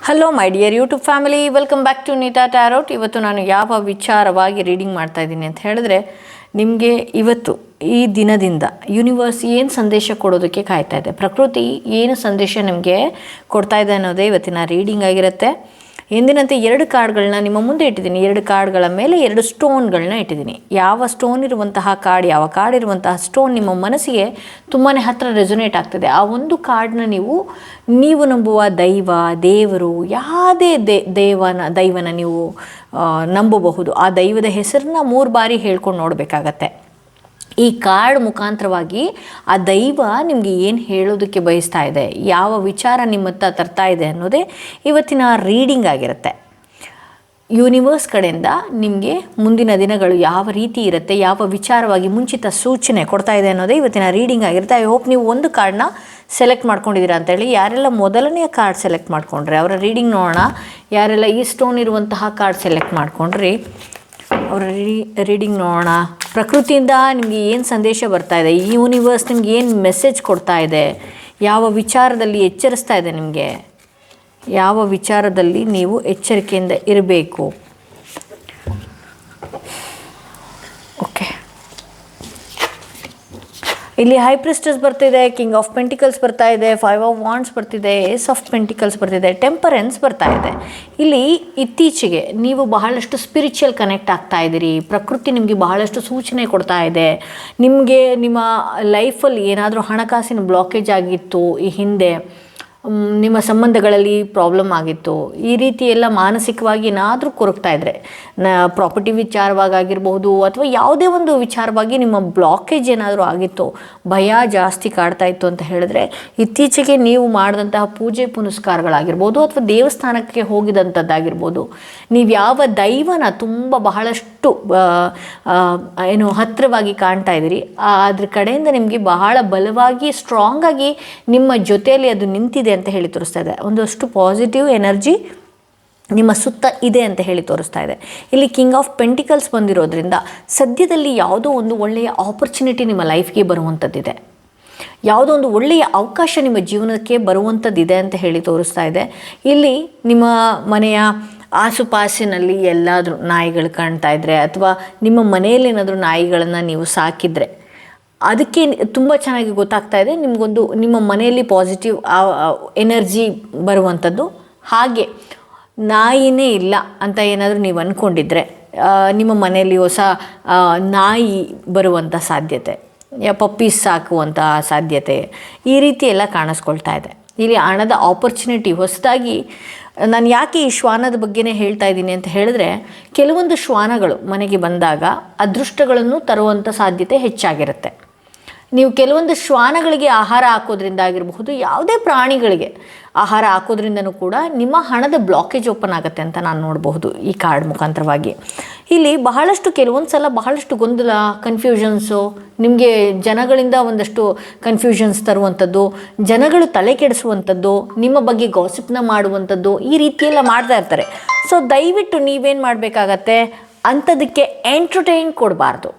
Hello my dear YouTube family, welcome back to Neeta tarot. ಇವತ್ತು ನಾನು ಯಾವ ವಿಚಾರವಾಗಿ ರೀಡಿಂಗ್ ಮಾಡ್ತಾ ಇದ್ದೀನಿ ಅಂತ ಹೇಳಿದ್ರೆ, ನಿಮಗೆ ಇವತ್ತು ಈ ದಿನದಿಂದ ಯೂನಿವರ್ಸ್ ಏನು ಸಂದೇಶ ಕೊಡೋದಕ್ಕೆ ಕಾಯ್ತಾ ಇದೆ, ಪ್ರಕೃತಿ ಏನು ಸಂದೇಶ ನಿಮಗೆ ಕೊಡ್ತಾ ಇದೆ ಅನ್ನೋದೇ ಇವತ್ತಿನ ರೀಡಿಂಗ್ ಆಗಿರುತ್ತೆ. ಎಂದಿನಂತೆ 2 ಕಾರ್ಡ್ಗಳನ್ನ ನಿಮ್ಮ ಮುಂದೆ ಇಟ್ಟಿದ್ದೀನಿ. 2 ಕಾರ್ಡ್ಗಳ ಮೇಲೆ 2 ಸ್ಟೋನ್ಗಳನ್ನ ಇಟ್ಟಿದ್ದೀನಿ. ಯಾವ ಸ್ಟೋನ್ ಇರುವಂತಹ ಕಾರ್ಡ್, ಯಾವ ಕಾರ್ಡ್ ಇರುವಂತಹ ಸ್ಟೋನ್ ನಿಮ್ಮ ಮನಸ್ಸಿಗೆ ತುಂಬಾ ಹತ್ತಿರ ರೆಸೊನೇಟ್ ಆಗ್ತದೆ, ಆ ಒಂದು ಕಾರ್ಡ್ನ ನೀವು ನಂಬುವ ದೇವರು ಯಾವುದೇ ದೈವನ ನೀವು ನಂಬಬಹುದು. ಆ ದೈವದ ಹೆಸರನ್ನ 3 ಬಾರಿ ಹೇಳ್ಕೊಂಡು ನೋಡಬೇಕಾಗತ್ತೆ. ಈ ಕಾರ್ಡ್ ಮುಖಾಂತರವಾಗಿ ಆ ದೈವ ನಿಮಗೆ ಏನು ಹೇಳೋದಕ್ಕೆ ಬಯಸ್ತಾ ಇದೆ, ಯಾವ ವಿಚಾರ ನಿಮ್ಮ ಹತ್ರ ತರ್ತಾ ಇದೆ ಅನ್ನೋದೇ ಇವತ್ತಿನ ರೀಡಿಂಗ್ ಆಗಿರುತ್ತೆ. ಯೂನಿವರ್ಸ್ ಕಡೆಯಿಂದ ನಿಮಗೆ ಮುಂದಿನ ದಿನಗಳು ಯಾವ ರೀತಿ ಇರುತ್ತೆ, ಯಾವ ವಿಚಾರವಾಗಿ ಮುಂಚಿತ ಸೂಚನೆ ಕೊಡ್ತಾ ಇದೆ ಅನ್ನೋದೇ ಇವತ್ತಿನ ರೀಡಿಂಗ್ ಆಗಿರುತ್ತೆ. ಐ ಹೋಪ್ ನೀವು ಒಂದು ಕಾರ್ಡ್ನ ಸೆಲೆಕ್ಟ್ ಮಾಡ್ಕೊಂಡಿದ್ದೀರಾ ಅಂತೇಳಿ. ಯಾರೆಲ್ಲ ಮೊದಲನೆಯ ಕಾರ್ಡ್ ಸೆಲೆಕ್ಟ್ ಮಾಡ್ಕೊಂಡ್ರೆ ಅವರ ರೀಡಿಂಗ್ ನೋಡೋಣ. ಯಾರೆಲ್ಲ ಈ ಸ್ಟೋನ್ ಇರುವಂತಹ ಕಾರ್ಡ್ ಸೆಲೆಕ್ಟ್ ಮಾಡ್ಕೊಂಡ್ರಿ ಅವರ ರೀಡಿಂಗ್ ನೋಡೋಣ. ಪ್ರಕೃತಿಯಿಂದ ನಿಮಗೆ ಏನು ಸಂದೇಶ ಬರ್ತಾ ಇದೆ, ಈ ಯೂನಿವರ್ಸ್ ನಿಮ್ಗೆ ಏನು ಮೆಸೇಜ್ ಕೊಡ್ತಾ ಇದೆ, ಯಾವ ವಿಚಾರದಲ್ಲಿ ಎಚ್ಚರಿಸ್ತಾ ಇದೆ, ನಿಮಗೆ ಯಾವ ವಿಚಾರದಲ್ಲಿ ನೀವು ಎಚ್ಚರಿಕೆಯಿಂದ ಇರಬೇಕು. ಓಕೆ, ಇಲ್ಲಿ ಹೈ ಪ್ರಿಸ್ಟಸ್ ಬರ್ತಿದೆ, ಕಿಂಗ್ ಆಫ್ ಪೆಂಟಿಕಲ್ಸ್ ಬರ್ತಾ ಇದೆ, 5 ಆಫ್ ವಾಂಡ್ಸ್ ಬರ್ತಿದೆ, ಏಸ್ ಆಫ್ ಪೆಂಟಿಕಲ್ಸ್ ಬರ್ತಿದೆ, ಟೆಂಪರೆನ್ಸ್ ಬರ್ತಾ ಇದೆ. ಇಲ್ಲಿ ಇತ್ತೀಚೆಗೆ ನೀವು ಬಹಳಷ್ಟು ಸ್ಪಿರಿಚುವಲ್ ಕನೆಕ್ಟ್ ಆಗ್ತಾ ಇದ್ದೀರಿ. ಪ್ರಕೃತಿ ನಿಮಗೆ ಬಹಳಷ್ಟು ಸೂಚನೆ ಕೊಡ್ತಾ ಇದೆ. ನಿಮಗೆ ನಿಮ್ಮ ಲೈಫಲ್ಲಿ ಏನಾದರೂ ಹಣಕಾಸಿನ ಬ್ಲಾಕೇಜ್ ಆಗಿತ್ತು, ಈ ಹಿಂದೆ ನಿಮ್ಮ ಸಂಬಂಧಗಳಲ್ಲಿ ಪ್ರಾಬ್ಲಮ್ ಆಗಿತ್ತು, ಈ ರೀತಿ ಎಲ್ಲ ಮಾನಸಿಕವಾಗಿ ಏನಾದರೂ ಕೊರಗ್ತಾ ಇದ್ದರೆ, ಪ್ರಾಪರ್ಟಿ ವಿಚಾರವಾಗಿರ್ಬೋದು ಅಥವಾ ಯಾವುದೇ ಒಂದು ವಿಚಾರವಾಗಿ ನಿಮ್ಮ ಬ್ಲಾಕೇಜ್ ಏನಾದರೂ ಆಗಿತ್ತು, ಭಯ ಜಾಸ್ತಿ ಕಾಡ್ತಾ ಇತ್ತು ಅಂತ ಹೇಳಿದ್ರೆ, ಇತ್ತೀಚೆಗೆ ನೀವು ಮಾಡಿದಂತಹ ಪೂಜೆ ಪುನಸ್ಕಾರಗಳಾಗಿರ್ಬೋದು ಅಥವಾ ದೇವಸ್ಥಾನಕ್ಕೆ ಹೋಗಿದಂಥದ್ದಾಗಿರ್ಬೋದು, ನೀವು ಯಾವ ದೈವನ ಬಹಳಷ್ಟು ಹತ್ತಿರವಾಗಿ ಕಾಣ್ತಾ ಇದ್ದೀರಿ, ಅದ್ರ ಕಡೆಯಿಂದ ನಿಮಗೆ ಬಹಳ ಬಲವಾಗಿ ಸ್ಟ್ರಾಂಗಾಗಿ ನಿಮ್ಮ ಜೊತೆಯಲ್ಲಿ ಅದು ನಿಂತಿದೆ ಅಂತ ಹೇಳಿ ತೋರಿಸ್ತಾ ಇದೆ. ಒಂದಷ್ಟು ಪಾಸಿಟಿವ್ ಎನರ್ಜಿ ನಿಮ್ಮ ಸುತ್ತ ಇದೆ ಅಂತ ಹೇಳಿ ತೋರಿಸ್ತಾ ಇದೆ. ಇಲ್ಲಿ ಕಿಂಗ್ ಆಫ್ ಪೆಂಟಿಕಲ್ಸ್ ಬಂದಿರೋದ್ರಿಂದ ಸದ್ಯದಲ್ಲಿ ಯಾವುದೋ ಒಂದು ಒಳ್ಳೆಯ ಆಪರ್ಚುನಿಟಿ ನಿಮ್ಮ ಲೈಫ್ಗೆ ಬರುವಂಥದ್ದಿದೆ, ಯಾವುದೋ ಒಂದು ಒಳ್ಳೆಯ ಅವಕಾಶ ನಿಮ್ಮ ಜೀವನಕ್ಕೆ ಬರುವಂಥದ್ದಿದೆ ಅಂತ ಹೇಳಿ ತೋರಿಸ್ತಾ ಇದೆ. ಇಲ್ಲಿ ನಿಮ್ಮ ಮನೆಯ ಆಸುಪಾಸಿನಲ್ಲಿ ಎಲ್ಲಾದರೂ ನಾಯಿಗಳು ಕಾಣ್ತಾ ಇದ್ದರೆ ಅಥವಾ ನಿಮ್ಮ ಮನೆಯಲ್ಲಿ ಏನಾದರೂ ನಾಯಿಗಳನ್ನು ನೀವು ಸಾಕಿದರೆ ಅದಕ್ಕೆ ತುಂಬ ಚೆನ್ನಾಗಿ ಗೊತ್ತಾಗ್ತಾ ಇದೆ ನಿಮ್ಮ ಮನೆಯಲ್ಲಿ ಪಾಸಿಟಿವ್ ಎನರ್ಜಿ ಬರುವಂಥದ್ದು. ಹಾಗೆ ನಾಯಿನೇ ಇಲ್ಲ ಅಂತ ಏನಾದರೂ ನೀವು ಅಂದ್ಕೊಂಡಿದ್ರೆ ನಿಮ್ಮ ಮನೆಯಲ್ಲಿ ಹೊಸ ನಾಯಿ ಬರುವಂಥ ಸಾಧ್ಯತೆ, ಪಪ್ಪೀಸ್ ಸಾಕುವಂಥ ಸಾಧ್ಯತೆ, ಈ ರೀತಿ ಎಲ್ಲ ಕಾಣಿಸ್ಕೊಳ್ತಾ ಇದೆ. ಇಲ್ಲಿ ಹಣದ ಆಪರ್ಚುನಿಟಿ ಹೊಸದಾಗಿ, ನಾನು ಯಾಕೆ ಈ ಶ್ವಾನದ ಬಗ್ಗೆನೇ ಹೇಳ್ತಾ ಇದ್ದೀನಿ ಅಂತ ಹೇಳಿದ್ರೆ, ಕೆಲವೊಂದು ಶ್ವಾನಗಳು ಮನೆಗೆ ಬಂದಾಗ ಅದೃಷ್ಟಗಳನ್ನು ತರುವಂಥ ಸಾಧ್ಯತೆ ಹೆಚ್ಚಾಗಿರುತ್ತೆ. ನೀವು ಕೆಲವೊಂದು ಶ್ವಾನಗಳಿಗೆ ಆಹಾರ ಹಾಕೋದ್ರಿಂದ ಆಗಿರಬಹುದು, ಯಾವುದೇ ಪ್ರಾಣಿಗಳಿಗೆ ಆಹಾರ ಹಾಕೋದ್ರಿಂದನೂ ಕೂಡ ನಿಮ್ಮ ಹಣದ ಬ್ಲಾಕೇಜ್ ಓಪನ್ ಆಗುತ್ತೆ ಅಂತ ನಾನು ನೋಡಬಹುದು ಈ ಕಾರ್ಡ್ ಮುಖಾಂತರವಾಗಿ. ಇಲ್ಲಿ ಕೆಲವೊಂದು ಸಲ ಬಹಳಷ್ಟು ಗೊಂದಲ, ಕನ್ಫ್ಯೂಷನ್ಸು, ನಿಮಗೆ ಜನಗಳಿಂದ ಒಂದಷ್ಟು ಕನ್ಫ್ಯೂಷನ್ಸ್ ತರುವಂಥದ್ದು, ಜನಗಳು ತಲೆ ಕೆಡಿಸುವಂಥದ್ದು, ನಿಮ್ಮ ಬಗ್ಗೆ ಗಾಸಿಪ್ನ ಮಾಡುವಂಥದ್ದು, ಈ ರೀತಿಯೆಲ್ಲ ಮಾಡ್ತಾ ಇರ್ತಾರೆ. ಸೊ ದಯವಿಟ್ಟು ನೀವೇನು ಮಾಡಬೇಕಾಗತ್ತೆ, ಅಂಥದಕ್ಕೆ ಎಂಟರ್ಟೈನ್ ಕೊಡಬಾರ್ದು.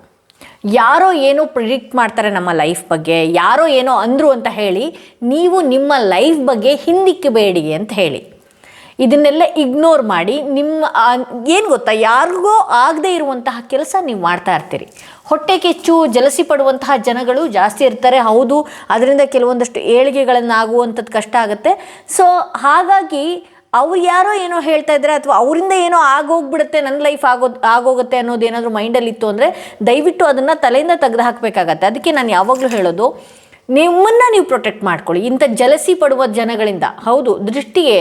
ಯಾರೋ ಏನೋ ಪ್ರಿಡಿಕ್ಟ್ ಮಾಡ್ತಾರೆ ನಮ್ಮ ಲೈಫ್ ಬಗ್ಗೆ, ಯಾರೋ ಏನೋ ಅಂದರು ಅಂತ ಹೇಳಿ ನೀವು ನಿಮ್ಮ ಲೈಫ್ ಬಗ್ಗೆ ಹಿಂದಿಕ್ಕೆ ಬೇಡಿ ಅಂತ ಹೇಳಿ ಇದನ್ನೆಲ್ಲ ಇಗ್ನೋರ್ ಮಾಡಿ, ಏನು ಗೊತ್ತಾ, ಯಾರಿಗೋ ಆಗದೇ ಇರುವಂತಹ ಕೆಲಸ ನೀವು ಮಾಡ್ತಾ ಇರ್ತೀರಿ. ಹೊಟ್ಟೆ ಕಿಚ್ಚು, ಜಲಸಿ ಪಡುವಂತಹ ಜನಗಳು ಜಾಸ್ತಿ ಇರ್ತಾರೆ. ಹೌದು, ಅದರಿಂದ ಕೆಲವೊಂದಷ್ಟು ಏಳಿಗೆಗಳನ್ನಾಗುವಂಥದ್ದು ಕಷ್ಟ ಆಗುತ್ತೆ. ಸೊ ಹಾಗಾಗಿ ಅವ್ರು ಯಾರೋ ಏನೋ ಹೇಳ್ತಾ ಇದ್ದಾರೆ ಅಥವಾ ಅವರಿಂದ ಏನೋ ಆಗೋಗ್ಬಿಡುತ್ತೆ, ನನ್ನ ಲೈಫ್ ಆಗೋಗುತ್ತೆ ಅನ್ನೋದು ಏನಾದರೂ ಮೈಂಡಲ್ಲಿ ಇತ್ತು ಅಂದರೆ ದಯವಿಟ್ಟು ಅದನ್ನು ತಲೆಯಿಂದ ತೆಗೆದು ಹಾಕಬೇಕಾಗತ್ತೆ. ಅದಕ್ಕೆ ನಾನು ಯಾವಾಗಲೂ ಹೇಳೋದು, ನಿಮ್ಮನ್ನು ನೀವು ಪ್ರೊಟೆಕ್ಟ್ ಮಾಡ್ಕೊಳ್ಳಿ ಇಂಥ ಜಲಸಿ ಪಡುವ ಜನಗಳಿಂದ. ಹೌದು, ದೃಷ್ಟಿಗೆ,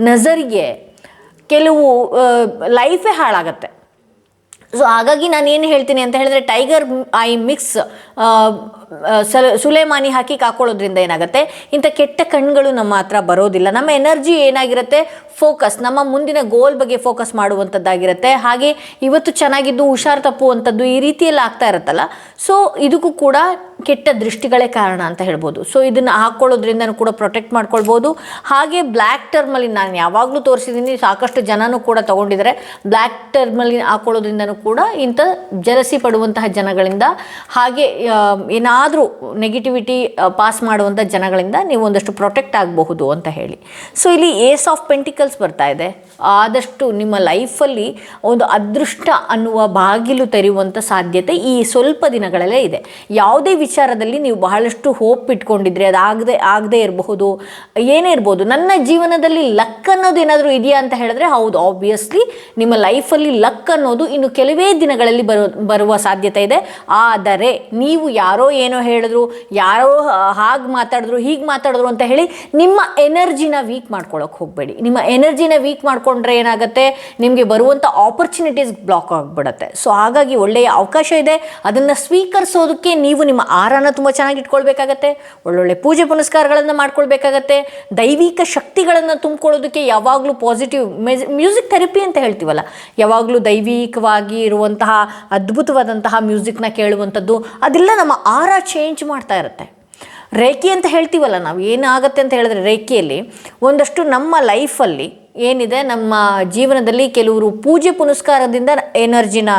ನಜರಿಗೆ ಕೆಲವು ಲೈಫೇ ಹಾಳಾಗತ್ತೆ. ಸೊ ಹಾಗಾಗಿ ನಾನು ಏನು ಹೇಳ್ತೀನಿ ಅಂತ ಹೇಳಿದ್ರೆ, ಟೈಗರ್ ಐ ಮಿಕ್ಸ್ ಸುಲೇಮಾನಿ ಹಾಕಿ ಕಾಕೊಳ್ಳೋದ್ರಿಂದ ಏನಾಗುತ್ತೆ, ಇಂಥ ಕೆಟ್ಟ ಕಣ್ಗಳು ನಮ್ಮ ಹತ್ರ ಬರೋದಿಲ್ಲ. ನಮ್ಮ ಎನರ್ಜಿ ಏನಾಗಿರುತ್ತೆ, ಫೋಕಸ್, ನಮ್ಮ ಮುಂದಿನ ಗೋಲ್ ಬಗ್ಗೆ ಫೋಕಸ್ ಮಾಡುವಂಥದ್ದಾಗಿರುತ್ತೆ. ಹಾಗೆ ಇವತ್ತು ಚೆನ್ನಾಗಿದ್ದು ಹುಷಾರು ತಪ್ಪುವಂಥದ್ದು, ಈ ರೀತಿಯೆಲ್ಲ ಆಗ್ತಾ ಇರುತ್ತಲ್ಲ. ಸೊ ಇದಕ್ಕೂ ಕೂಡ ಕೆಟ್ಟ ದೃಷ್ಟಿಗಳೇ ಕಾರಣ ಅಂತ ಹೇಳ್ಬೋದು. ಸೊ ಇದನ್ನು ಹಾಕ್ಕೊಳ್ಳೋದ್ರಿಂದ ಕೂಡ ಪ್ರೊಟೆಕ್ಟ್ ಮಾಡ್ಕೊಳ್ಬೋದು. ಹಾಗೆ ಬ್ಲ್ಯಾಕ್ ಟರ್ಮಲ್ಲಿ ನಾನು ಯಾವಾಗಲೂ ತೋರಿಸಿದ್ದೀನಿ, ಸಾಕಷ್ಟು ಜನನೂ ಕೂಡ ತೊಗೊಂಡಿದ್ದಾರೆ. ಬ್ಲ್ಯಾಕ್ ಟರ್ಮಲ್ಲಿ ಹಾಕ್ಕೊಳ್ಳೋದ್ರಿಂದನೂ ಕೂಡ ಇಂಥ ಜಲಸಿ ಪಡುವಂತಹ ಜನಗಳಿಂದ, ಹಾಗೆ ಏನಾದರೂ ಏನಾದರೂ ನೆಗೆಟಿವಿಟಿ ಪಾಸ್ ಮಾಡುವಂಥ ಜನಗಳಿಂದ ನೀವು ಒಂದಷ್ಟು ಪ್ರೊಟೆಕ್ಟ್ ಆಗಬಹುದು ಅಂತ ಹೇಳಿ. ಸೊ ಇಲ್ಲಿ ಏಸ್ ಆಫ್ ಪೆಂಟಿಕಲ್ಸ್ ಬರ್ತಾ ಇದೆ. ಆದಷ್ಟು ನಿಮ್ಮ ಲೈಫಲ್ಲಿ ಒಂದು ಅದೃಷ್ಟ ಅನ್ನುವ ಬಾಗಿಲು ತೆರೆಯುವಂಥ ಸಾಧ್ಯತೆ ಈ ಸ್ವಲ್ಪ ದಿನಗಳಲ್ಲೇ ಇದೆ. ಯಾವುದೇ ವಿಚಾರದಲ್ಲಿ ನೀವು ಬಹಳಷ್ಟು ಹೋಪ್ ಇಟ್ಕೊಂಡಿದ್ರೆ ಅದು ಆಗದೆ ಇರಬಹುದು, ಏನೇ ಇರ್ಬೋದು. ನನ್ನ ಜೀವನದಲ್ಲಿ ಲಕ್ ಅನ್ನೋದು ಏನಾದರೂ ಇದೆಯಾ ಅಂತ ಹೇಳಿದ್ರೆ ಹೌದು, ಆಬ್ವಿಯಸ್ಲಿ ನಿಮ್ಮ ಲೈಫಲ್ಲಿ ಲಕ್ ಅನ್ನೋದು ಇನ್ನು ಕೆಲವೇ ದಿನಗಳಲ್ಲಿ ಬರುವ ಸಾಧ್ಯತೆ ಇದೆ. ಆದರೆ ನೀವು ಯಾರೋ ಏನೋ ಹೇಳಿದ್ರು, ಯಾರೋ ಹಾಗೆ ಮಾತಾಡಿದ್ರು ಹೀಗೆ ಮಾತಾಡಿದ್ರು ಅಂತ ಹೇಳಿ ನಿಮ್ಮ ಎನರ್ಜಿನ ವೀಕ್ ಮಾಡ್ಕೊಳ್ಳೋಕೆ ಹೋಗಬೇಡಿ. ನಿಮ್ಮ ಎನರ್ಜಿನ ವೀಕ್ ಮಾಡ್ಕೊಂಡ್ರೆ ಏನಾಗುತ್ತೆ, ನಿಮಗೆ ಬರುವಂಥ ಆಪರ್ಚುನಿಟೀಸ್ ಬ್ಲಾಕ್ ಆಗಿಬಿಡುತ್ತೆ. ಸೊ ಹಾಗಾಗಿ ಒಳ್ಳೆಯ ಅವಕಾಶ ಇದೆ, ಅದನ್ನು ಸ್ವೀಕರಿಸೋದಕ್ಕೆ ನೀವು ನಿಮ್ಮ ಆಹಾರನ ತುಂಬ ಚೆನ್ನಾಗಿ ಇಟ್ಕೊಳ್ಬೇಕಾಗತ್ತೆ, ಒಳ್ಳೊಳ್ಳೆ ಪೂಜೆ ಪುನಸ್ಕಾರಗಳನ್ನು ಮಾಡ್ಕೊಳ್ಬೇಕಾಗತ್ತೆ, ದೈವಿಕ ಶಕ್ತಿಗಳನ್ನು ತುಂಬಿಕೊಳ್ಳೋದಕ್ಕೆ ಯಾವಾಗಲೂ ಪಾಸಿಟಿವ್ ಮ್ಯೂಸಿಕ್ ಥೆರಪಿ ಅಂತ ಹೇಳ್ತೀವಲ್ಲ, ಯಾವಾಗಲೂ ದೈವಿಕವಾಗಿ ಇರುವಂತಹ ಅದ್ಭುತವಾದಂತಹ ಮ್ಯೂಸಿಕ್ನ ಕೇಳುವಂಥದ್ದು, ಅದೆಲ್ಲ ನಮ್ಮ ಆಹಾರ ಚೇಂಜ್ ಮಾಡ್ತಾ ಇರುತ್ತೆ. ರೇಖೆ ಅಂತ ಹೇಳ್ತೀವಲ್ಲ ನಾವು, ಏನಾಗುತ್ತೆ ಅಂತ ಹೇಳಿದ್ರೆ ರೇಖೆಯಲ್ಲಿ ಒಂದಷ್ಟು ನಮ್ಮ ಲೈಫಲ್ಲಿ ಏನಿದೆ, ನಮ್ಮ ಜೀವನದಲ್ಲಿ ಕೆಲವರು ಪೂಜೆ ಪುನಸ್ಕಾರದಿಂದ ಎನರ್ಜಿನ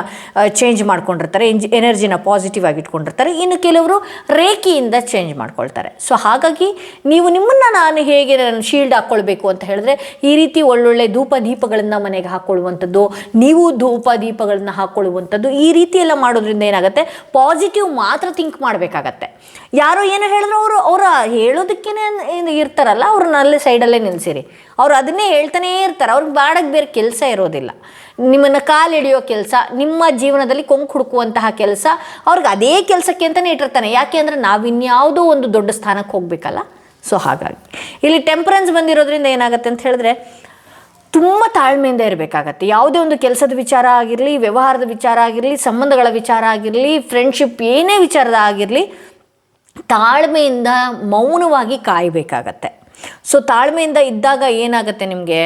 ಚೇಂಜ್ ಮಾಡ್ಕೊಂಡಿರ್ತಾರೆ, ಎನರ್ಜಿನ ಪಾಸಿಟಿವ್ ಆಗಿ ಇಟ್ಕೊಂಡಿರ್ತಾರೆ. ಇನ್ನು ಕೆಲವರು ರೇಖೆಯಿಂದ ಚೇಂಜ್ ಮಾಡ್ಕೊಳ್ತಾರೆ. ಸೊ ಹಾಗಾಗಿ ನೀವು ನಿಮ್ಮನ್ನು ನಾನು ಹೇಗೆ ಶೀಲ್ಡ್ ಹಾಕ್ಕೊಳ್ಬೇಕು ಅಂತ ಹೇಳಿದ್ರೆ, ಈ ರೀತಿ ಒಳ್ಳೊಳ್ಳೆ ಧೂಪ ದೀಪಗಳನ್ನು ಮನೆಗೆ ಹಾಕ್ಕೊಳ್ಳುವಂಥದ್ದು, ನೀವು ಧೂಪ ದೀಪಗಳನ್ನು ಹಾಕ್ಕೊಳ್ಳುವಂಥದ್ದು, ಈ ರೀತಿ ಎಲ್ಲ ಮಾಡೋದ್ರಿಂದ ಏನಾಗುತ್ತೆ, ಪಾಸಿಟಿವ್ ಮಾತ್ರ ಥಿಂಕ್ ಮಾಡಬೇಕಾಗತ್ತೆ. ಯಾರೋ ಏನೋ ಹೇಳಿದ್ರು ಅವರ ಹೇಳೋದಕ್ಕೇ ಇರ್ತಾರಲ್ಲ, ಅವ್ರನ್ನ ಅಲ್ಲೇ ಸೈಡಲ್ಲೇ ನಿಲ್ಲಿಸಿರಿ. ಅವ್ರು ಅದನ್ನೇ ಹೇಳ್ತಾನೇ ಇರ್ತಾರೆ, ಅವ್ರಿಗೆ ಬಾಡಕ್ಕೆ ಬೇರೆ ಕೆಲಸ ಇರೋದಿಲ್ಲ. ನಿಮ್ಮನ್ನು ಕಾಲು ಹಿಡಿಯೋ ಕೆಲಸ, ನಿಮ್ಮ ಜೀವನದಲ್ಲಿ ಕೊಂಕು ಹುಡುಕುವಂತಹ ಕೆಲಸ, ಅವ್ರಿಗೆ ಅದೇ ಕೆಲಸಕ್ಕೆ ಅಂತಲೇ ಇಟ್ಟಿರ್ತಾನೆ. ಯಾಕೆ ಅಂದರೆ ನಾವಿನ್ಯಾವುದೋ ಒಂದು ದೊಡ್ಡ ಸ್ಥಾನಕ್ಕೆ ಹೋಗಬೇಕಲ್ಲ. ಸೊ ಹಾಗಾಗಿ ಇಲ್ಲಿ ಟೆಂಪರೆನ್ಸ್ ಬಂದಿರೋದ್ರಿಂದ ಏನಾಗುತ್ತೆ ಅಂತ ಹೇಳಿದ್ರೆ, ತುಂಬ ತಾಳ್ಮೆಯಿಂದ ಇರಬೇಕಾಗತ್ತೆ. ಯಾವುದೇ ಒಂದು ಕೆಲಸದ ವಿಚಾರ ಆಗಿರಲಿ, ವ್ಯವಹಾರದ ವಿಚಾರ ಆಗಿರಲಿ, ಸಂಬಂಧಗಳ ವಿಚಾರ ಆಗಿರಲಿ, ಫ್ರೆಂಡ್ಶಿಪ್ ಏನೇ ವಿಚಾರದ ಆಗಿರಲಿ, ತಾಳ್ಮೆಯಿಂದ ಮೌನವಾಗಿ ಕಾಯಬೇಕಾಗತ್ತೆ. ಸೊ ತಾಳ್ಮೆಯಿಂದ ಇದ್ದಾಗ ಏನಾಗುತ್ತೆ, ನಿಮಗೆ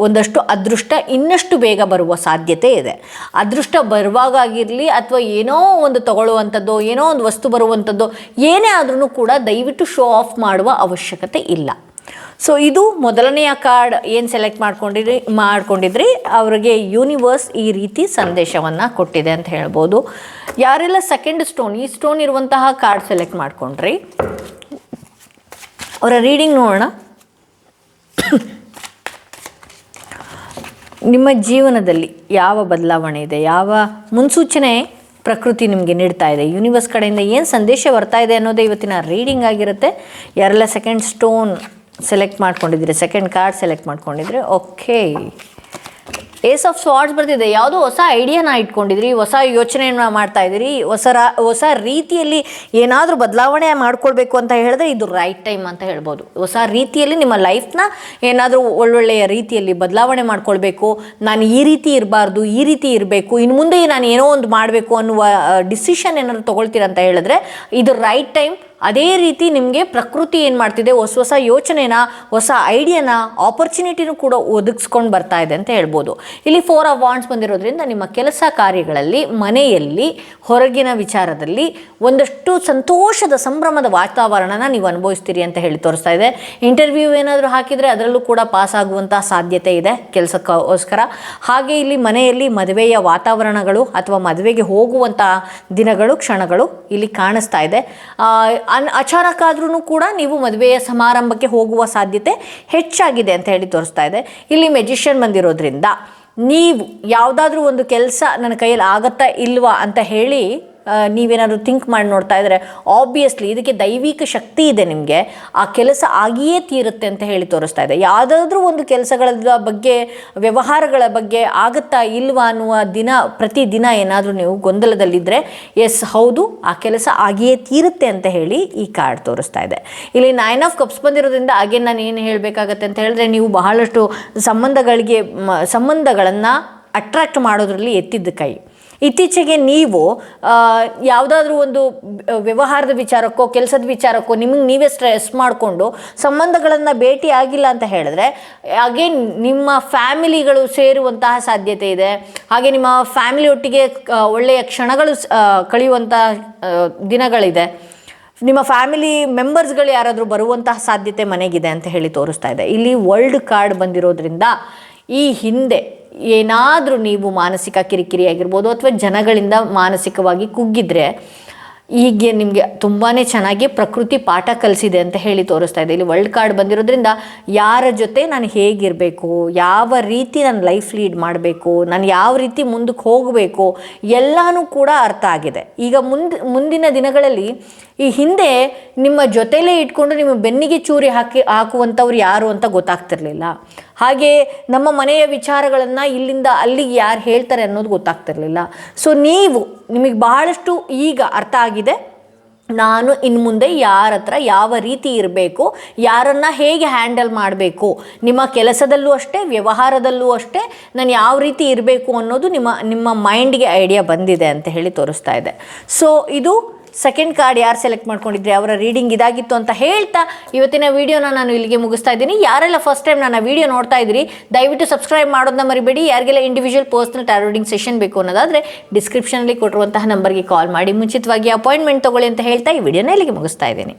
ಒಂದಷ್ಟು ಅದೃಷ್ಟ ಇನ್ನಷ್ಟು ಬೇಗ ಬರುವ ಸಾಧ್ಯತೆ ಇದೆ. ಅದೃಷ್ಟ ಬರುವಾಗಾಗಿರಲಿ ಅಥವಾ ಏನೋ ಒಂದು ತಗೊಳ್ಳುವಂಥದ್ದು, ಏನೋ ಒಂದು ವಸ್ತು ಬರುವಂಥದ್ದು, ಏನೇ ಆದ್ರೂ ಕೂಡ ದಯವಿಟ್ಟು ಶೋ ಆಫ್ ಮಾಡುವ ಅವಶ್ಯಕತೆ ಇಲ್ಲ. ಸೊ ಇದು ಮೊದಲನೆಯ ಕಾರ್ಡ್ ಏನು ಸೆಲೆಕ್ಟ್ ಮಾಡ್ಕೊಂಡಿದ್ರಿ ಅವರಿಗೆ ಯೂನಿವರ್ಸ್ ಈ ರೀತಿ ಸಂದೇಶವನ್ನು ಕೊಟ್ಟಿದೆ ಅಂತ ಹೇಳ್ಬೋದು. ಯಾರೆಲ್ಲ ಸೆಕೆಂಡ್ ಸ್ಟೋನ್, ಈ ಸ್ಟೋನ್ ಇರುವಂತಹ ಕಾರ್ಡ್ ಸೆಲೆಕ್ಟ್ ಮಾಡ್ಕೊಂಡ್ರಿ, ಅವರ ರೀಡಿಂಗ್ ನೋಡೋಣ. ನಿಮ್ಮ ಜೀವನದಲ್ಲಿ ಯಾವ ಬದಲಾವಣೆ ಇದೆ, ಯಾವ ಮುನ್ಸೂಚನೆ ಪ್ರಕೃತಿ ನಿಮಗೆ ನೀಡ್ತಾ ಇದೆ, ಯೂನಿವರ್ಸ್ ಕಡೆಯಿಂದ ಏನು ಸಂದೇಶ ಬರ್ತಾ ಇದೆ ಅನ್ನೋದೇ ಇವತ್ತಿನ ರೀಡಿಂಗ್ ಆಗಿರುತ್ತೆ. ಯಾರೆಲ್ಲ ಸೆಕೆಂಡ್ ಸ್ಟೋನ್ ಸೆಲೆಕ್ಟ್ ಮಾಡ್ಕೊಂಡಿದ್ದೀರಿ, ಸೆಕೆಂಡ್ ಕಾರ್ಡ್ ಸೆಲೆಕ್ಟ್ ಮಾಡ್ಕೊಂಡಿದ್ರೆ, ಓಕೆ, ಏಸ್ ಆಫ್ ಸ್ವಾರ್ಡ್ಸ್ ಬರ್ತಿದೆ. ಯಾವುದೋ ಹೊಸ ಐಡಿಯಾನ ಇಟ್ಕೊಂಡಿದ್ರಿ, ಹೊಸ ಯೋಚನೆಯನ್ನು ಮಾಡ್ತಾ ಇದ್ದೀರಿ, ಹೊಸ ರೀತಿಯಲ್ಲಿ ಏನಾದರೂ ಬದಲಾವಣೆ ಮಾಡ್ಕೊಳ್ಬೇಕು ಅಂತ ಹೇಳಿದ್ರೆ ಇದು ರೈಟ್ ಟೈಮ್ ಅಂತ ಹೇಳ್ಬೋದು. ಹೊಸ ರೀತಿಯಲ್ಲಿ ನಿಮ್ಮ ಲೈಫ್ನ ಏನಾದರೂ ಒಳ್ಳೊಳ್ಳೆಯ ರೀತಿಯಲ್ಲಿ ಬದಲಾವಣೆ ಮಾಡ್ಕೊಳ್ಬೇಕು, ನಾನು ಈ ರೀತಿ ಇರಬಾರ್ದು, ಈ ರೀತಿ ಇರಬೇಕು, ಇನ್ನು ಮುಂದೆ ನಾನು ಏನೋ ಒಂದು ಮಾಡಬೇಕು ಅನ್ನುವ ಡಿಸಿಷನ್ ಏನಾದರೂ ತೊಗೊಳ್ತೀರ ಅಂತ ಹೇಳಿದ್ರೆ ಇದು ರೈಟ್ ಟೈಮ್. ಅದೇ ರೀತಿ ನಿಮಗೆ ಪ್ರಕೃತಿ ಏನು ಮಾಡ್ತಿದೆ, ಹೊಸ ಯೋಚನೆನ, ಹೊಸ ಐಡಿಯಾನ, ಆಪರ್ಚುನಿಟಿನೂ ಕೂಡ ಒದಗಿಸ್ಕೊಂಡು ಬರ್ತಾ ಇದೆ ಅಂತ ಹೇಳ್ಬೋದು. ಇಲ್ಲಿ 4 ಆಫ್ ವಾಂಡ್ಸ್ ಬಂದಿರೋದ್ರಿಂದ ನಿಮ್ಮ ಕೆಲಸ ಕಾರ್ಯಗಳಲ್ಲಿ, ಮನೆಯಲ್ಲಿ, ಹೊರಗಿನ ವಿಚಾರದಲ್ಲಿ ಒಂದಷ್ಟು ಸಂತೋಷದ ಸಂಭ್ರಮದ ವಾತಾವರಣನ ನೀವು ಅನುಭವಿಸ್ತೀರಿ ಅಂತ ಹೇಳಿ ತೋರಿಸ್ತಾ ಇದೆ. ಇಂಟರ್ವ್ಯೂ ಏನಾದರೂ ಹಾಕಿದರೆ ಅದರಲ್ಲೂ ಕೂಡ ಪಾಸ್ ಆಗುವಂಥ ಸಾಧ್ಯತೆ ಇದೆ ಕೆಲಸಕ್ಕೋಸ್ಕರ. ಹಾಗೆ ಇಲ್ಲಿ ಮನೆಯಲ್ಲಿ ಮದುವೆಯ ವಾತಾವರಣಗಳು ಅಥವಾ ಮದುವೆಗೆ ಹೋಗುವಂಥ ದಿನಗಳು, ಕ್ಷಣಗಳು ಇಲ್ಲಿ ಕಾಣಿಸ್ತಾ ಇದೆ. ಅಚಾನಕ್ ಆದ್ರೂ ಕೂಡ ನೀವು ಮದುವೆಯ ಸಮಾರಂಭಕ್ಕೆ ಹೋಗುವ ಸಾಧ್ಯತೆ ಹೆಚ್ಚಾಗಿದೆ ಅಂತ ಹೇಳಿ ತೋರಿಸ್ತಾ ಇದೆ. ಇಲ್ಲಿ ಮೆಜಿಷಿಯನ್ ಬಂದಿರೋದ್ರಿಂದ ನೀವು ಯಾವುದಾದ್ರೂ ಒಂದು ಕೆಲಸ ನನ್ನ ಕೈಯಲ್ಲಿ ಆಗತ್ತಾ ಇಲ್ವಾ ಅಂತ ಹೇಳಿ ನೀವೇನಾದರೂ ಥಿಂಕ್ ಮಾಡಿ ನೋಡ್ತಾ ಇದ್ದರೆ ಆಬ್ವಿಯಸ್ಲಿ ಇದಕ್ಕೆ ದೈವಿಕ ಶಕ್ತಿ ಇದೆ, ನಿಮಗೆ ಆ ಕೆಲಸ ಆಗಿಯೇ ತೀರುತ್ತೆ ಅಂತ ಹೇಳಿ ತೋರಿಸ್ತಾ ಇದೆ. ಯಾವುದಾದ್ರೂ ಒಂದು ಕೆಲಸಗಳ ಬಗ್ಗೆ, ವ್ಯವಹಾರಗಳ ಬಗ್ಗೆ ಆಗುತ್ತಾ ಇಲ್ವಾ ಅನ್ನುವ ಪ್ರತಿದಿನ ಏನಾದರೂ ನೀವು ಗೊಂದಲದಲ್ಲಿದ್ದರೆ ಎಸ್ ಹೌದು ಆ ಕೆಲಸ ಆಗಿಯೇ ತೀರುತ್ತೆ ಅಂತ ಹೇಳಿ ಈ ಕಾರ್ಡ್ ತೋರಿಸ್ತಾ ಇದೆ. ಇಲ್ಲಿ 9 ಆಫ್ ಕಪ್ಸ್ ಬಂದಿರೋದ್ರಿಂದ ಹಾಗೆ ನಾನು ಏನು ಹೇಳಬೇಕಾಗತ್ತೆ ಅಂತ ಹೇಳಿದ್ರೆ, ನೀವು ಬಹಳಷ್ಟು ಸಂಬಂಧಗಳನ್ನು ಅಟ್ರಾಕ್ಟ್ ಮಾಡೋದ್ರಲ್ಲಿ ಎತ್ತಿದ್ದ ಕೈ. ಇತ್ತೀಚೆಗೆ ನೀವು ಯಾವುದಾದ್ರೂ ಒಂದು ವ್ಯವಹಾರದ ವಿಚಾರಕ್ಕೋ ಕೆಲಸದ ವಿಚಾರಕ್ಕೋ ನಿಮಗೆ ನೀವೇ ಸ್ಟ್ರೆಸ್ ಮಾಡಿಕೊಂಡು ಸಂಬಂಧಗಳನ್ನು ಭೇಟಿ ಆಗಿಲ್ಲ ಅಂತ ಹೇಳಿದ್ರೆ ಹಾಗೆ ನಿಮ್ಮ ಫ್ಯಾಮಿಲಿಗಳು ಸೇರುವಂತಹ ಸಾಧ್ಯತೆ ಇದೆ. ಹಾಗೆ ನಿಮ್ಮ ಫ್ಯಾಮಿಲಿ ಒಟ್ಟಿಗೆ ಒಳ್ಳೆಯ ಕ್ಷಣಗಳು ಕಳೆಯುವಂಥ ದಿನಗಳಿದೆ. ನಿಮ್ಮ ಫ್ಯಾಮಿಲಿ ಮೆಂಬರ್ಸ್ಗಳು ಯಾರಾದರೂ ಬರುವಂತಹ ಸಾಧ್ಯತೆ ಮನೆಗಿದೆ ಅಂತ ಹೇಳಿ ತೋರಿಸ್ತಾ ಇದೆ. ಇಲ್ಲಿ ವರ್ಲ್ಡ್ ಕಾರ್ಡ್ ಬಂದಿರೋದ್ರಿಂದ ಈ ಹಿಂದೆ ಏನಾದರೂ ನೀವು ಮಾನಸಿಕ ಕಿರಿಕಿರಿ ಆಗಿರ್ಬೋದು ಅಥವಾ ಜನಗಳಿಂದ ಮಾನಸಿಕವಾಗಿ ಕುಗ್ಗಿದ್ರೆ ಹೀಗೆ ನಿಮಗೆ ತುಂಬಾ ಚೆನ್ನಾಗಿ ಪ್ರಕೃತಿ ಪಾಠ ಕಲಿಸಿದೆ ಅಂತ ಹೇಳಿ ತೋರಿಸ್ತಾ ಇದೆ. ಇಲ್ಲಿ ವರ್ಲ್ಡ್ ಕಾರ್ಡ್ ಬಂದಿರೋದ್ರಿಂದ ಯಾರ ಜೊತೆ ನಾನು ಹೇಗಿರಬೇಕು, ಯಾವ ರೀತಿ ನಾನು ಲೈಫ್ ಲೀಡ್ ಮಾಡಬೇಕು, ನಾನು ಯಾವ ರೀತಿ ಮುಂದಕ್ಕೆ ಹೋಗಬೇಕು ಎಲ್ಲನೂ ಕೂಡ ಅರ್ಥ ಆಗಿದೆ. ಈಗ ಮುಂದಿನ ದಿನಗಳಲ್ಲಿ ಈ ಹಿಂದೆ ನಿಮ್ಮ ಜೊತೆಲೇ ಇಟ್ಕೊಂಡು ನಿಮ್ಮ ಬೆನ್ನಿಗೆ ಚೂರಿ ಹಾಕುವಂಥವ್ರು ಯಾರು ಅಂತ ಗೊತ್ತಾಗ್ತಿರ್ಲಿಲ್ಲ. ಹಾಗೆ ನಮ್ಮ ಮನೆಯ ವಿಚಾರಗಳನ್ನು ಇಲ್ಲಿಂದ ಅಲ್ಲಿಗೆ ಯಾರು ಹೇಳ್ತಾರೆ ಅನ್ನೋದು ಗೊತ್ತಾಗ್ತಿರ್ಲಿಲ್ಲ. ಸೊ ನಿಮಗೆ ಬಹಳಷ್ಟು ಈಗ ಅರ್ಥ ಆಗಿದೆ, ನಾನು ಇನ್ನು ಮುಂದೆ ಯಾರ ಹತ್ರ ಯಾವ ರೀತಿ ಇರಬೇಕು, ಯಾರನ್ನು ಹೇಗೆ ಹ್ಯಾಂಡಲ್ ಮಾಡಬೇಕು, ನಿಮ್ಮ ಕೆಲಸದಲ್ಲೂ ಅಷ್ಟೇ ವ್ಯವಹಾರದಲ್ಲೂ ಅಷ್ಟೇ ನಾನು ಯಾವ ರೀತಿ ಇರಬೇಕು ಅನ್ನೋದು ನಿಮ್ಮ ಮೈಂಡ್ಗೆ ಐಡಿಯಾ ಬಂದಿದೆ ಅಂತ ಹೇಳಿ ತೋರಿಸ್ತಾ ಇದೆ. ಸೊ ಇದು ಸೆಕೆಂಡ್ ಕಾರ್ಡ್ ಯಾರು ಸೆಲೆಕ್ಟ್ ಮಾಡ್ಕೊಂಡಿದ್ರೆ ಅವರ ರೀಡಿಂಗ್ ಇದಾಗಿತ್ತು ಅಂತ ಹೇಳ್ತಾ ಇವತ್ತಿನ ವಿಡಿಯೋನ ನಾನು ಇಲ್ಲಿಗೆ ಮುಗಿಸ್ತಾ ಇದ್ದೀನಿ. ಯಾರೆಲ್ಲ ಫಸ್ಟ್ ಟೈಮ್ ನನ್ನ ವಿಡಿಯೋ ನೋಡ್ತಾ ಇದ್ದೀರಿ ದಯವಿಟ್ಟು ಸಬ್ಸ್ಕ್ರೈಬ್ ಮಾಡೋದನ್ನ ಮರಿಬೇಡಿ. ಯಾರಿಗೆಲ್ಲ ಇಂಡಿವಿಜುವಲ್ ಪರ್ಸನಲ್ ಟಾರೋ ರೀಡಿಂಗ್ ಸೆಷನ್ ಬೇಕು ಅನ್ನೋದಾದರೆ ಡಿಸ್ಕ್ರಿಪ್ಷನಲ್ಲಿ ಕೊಟ್ಟಿರುವಂತಹ ನಂಬರ್ಗೆ ಕಾಲ್ ಮಾಡಿ ಮುಂಚಿತವಾಗಿ ಅಪಾಯಿಂಟ್ಮೆಂಟ್ ತೊಗೊಳ್ಳಿ ಅಂತ ಹೇಳ್ತಾ ಈ ವಿಡಿಯೋನ ಇಲ್ಲಿಗೆ ಮುಗಿಸ್ತಾ ಇದ್ದೀನಿ.